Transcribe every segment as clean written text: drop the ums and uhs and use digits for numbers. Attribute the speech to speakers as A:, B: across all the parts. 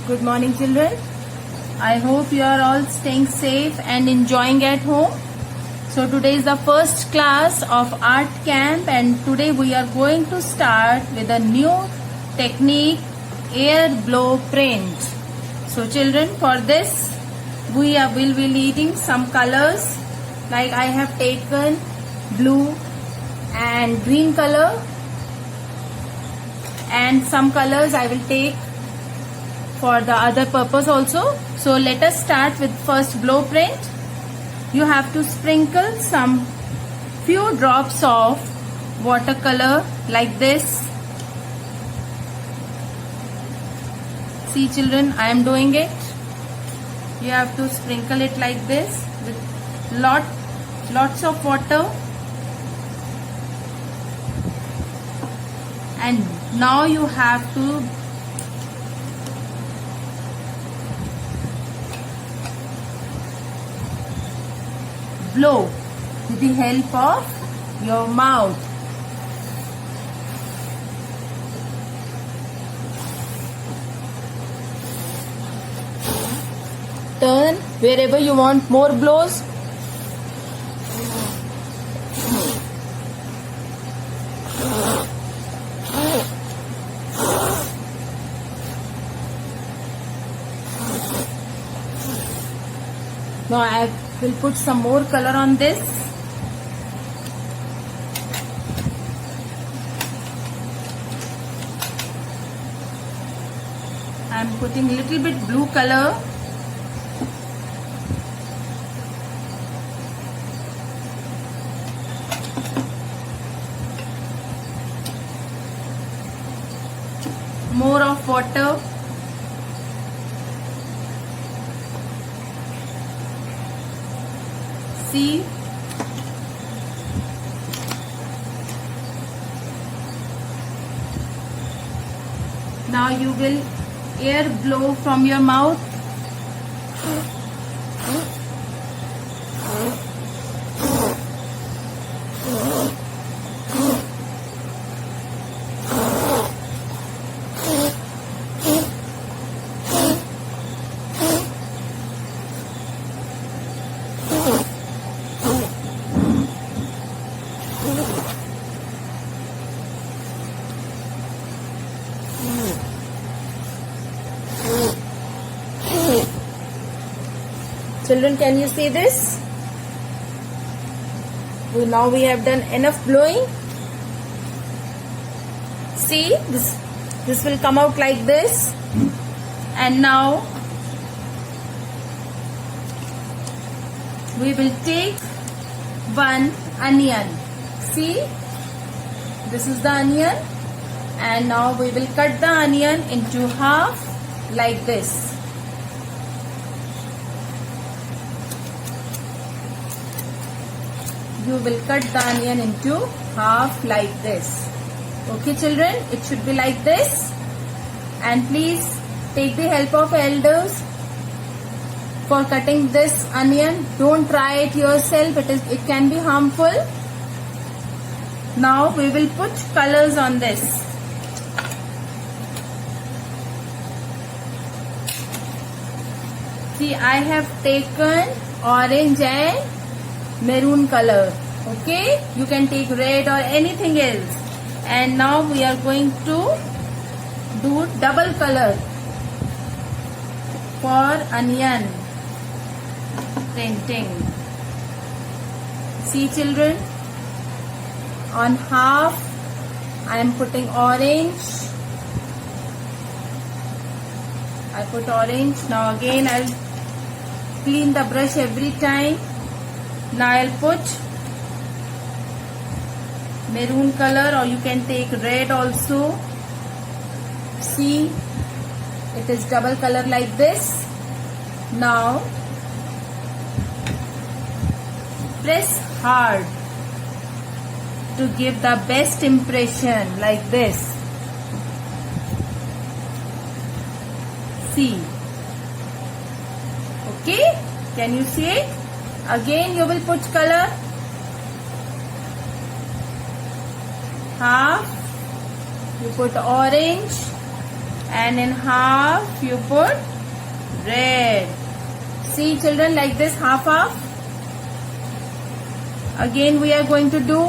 A: Good morning, children. I hope you are all staying safe and enjoying at home. So today is the first class of art camp, and today we are going to start with a new technique, air blow print. So children, for this we will be needing some colors. Like I have taken blue and green color, and some colors I will take for the other purpose also. So let us start with first blow print. You have to sprinkle some few drops of watercolor like this. See children, I am doing it. You have to sprinkle it like this with lots of water. And now you have to blow with the help of your mouth. Turn wherever you want more blows. Now I will put some more color on this. I am putting little bit blue color. More of water. See, now you will air blow from your mouth. Children, can you see this? Now we have done enough blowing. See, this will come out like this. And now we will take one onion. See, this is the onion, and now we will cut the onion into half like this. You will cut the onion into half like this. Okay children, it should be like this. And please take the help of elders for cutting this onion. Don't try it yourself, it can be harmful. Now we will put colors on this. See, I have taken orange and maroon color. Okay, you can take red or anything else. And now we are going to do double color for onion printing. See children, on half I am putting orange. I put orange. Now again I'll clean the brush every time. Now I'll put maroon color, or you can take red also. See, it is double color like this. Now press hard to give the best impression like this. See. Okay, can you see it? Again you will put color. Half, you put orange and in half you put red. See children, like this, half. Again we are going to do,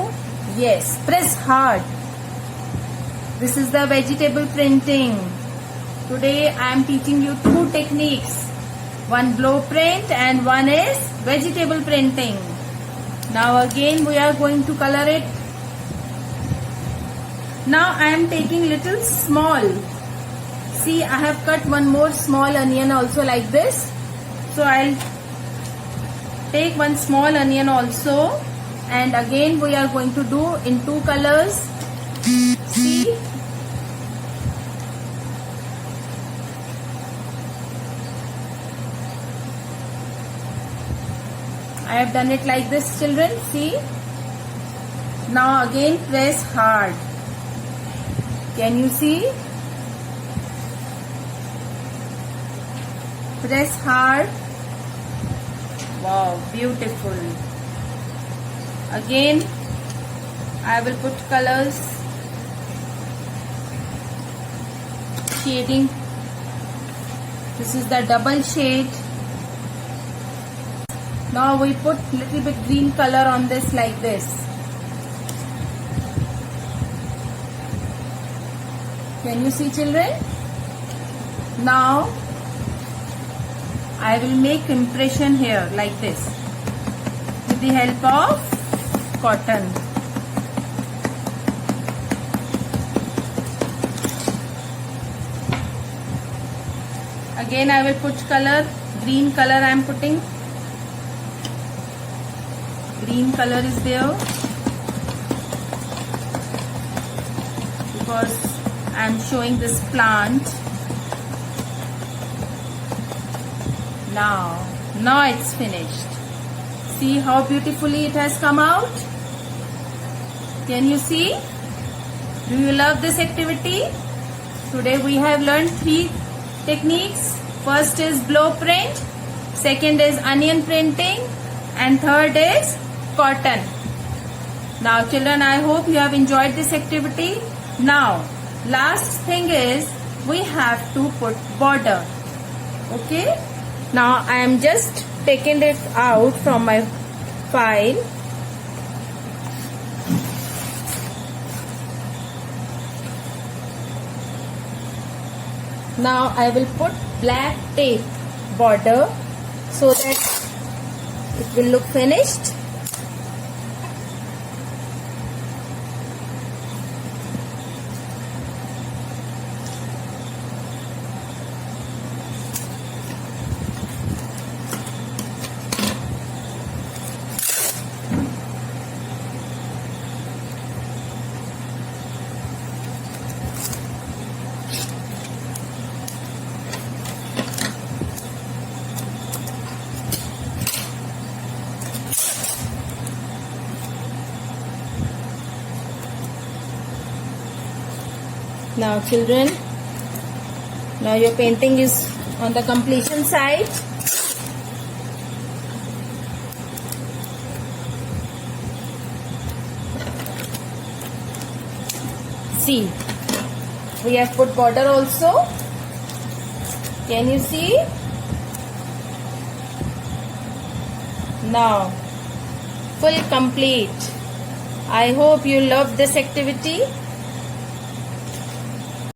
A: yes, press hard. This is the vegetable printing. Today I am teaching you two techniques. One blow print and one is vegetable printing. Now again we are going to color it. Now I am taking little small. See, I have cut one more small onion also like this. So I'll take one small onion also, and again we are going to do in two colors. See, I have done it like this, children. See, now again press hard. Can you see? Press hard. Wow, beautiful. Again I will put colors, shading. This is the double shade. Now we put little bit green color on this like this. Can you see, children? Now I will make impression here like this with the help of cotton. Again I will put color, green color I am putting. Green color is there because I am showing this plant. Now it's finished. See how beautifully it has come out. Can you see? Do you love this activity? Today we have learned three techniques. First is blow print, second is onion printing, and third is cotton. Now children, I hope you have enjoyed this activity. Now last thing is we have to put border. Okay. Now I am just taking it out from my file. Now I will put black tape border so that it will look finished. Now children, now your painting is on the completion side. See, we have put border also. Can you see? Now, full complete. I hope you love this activity.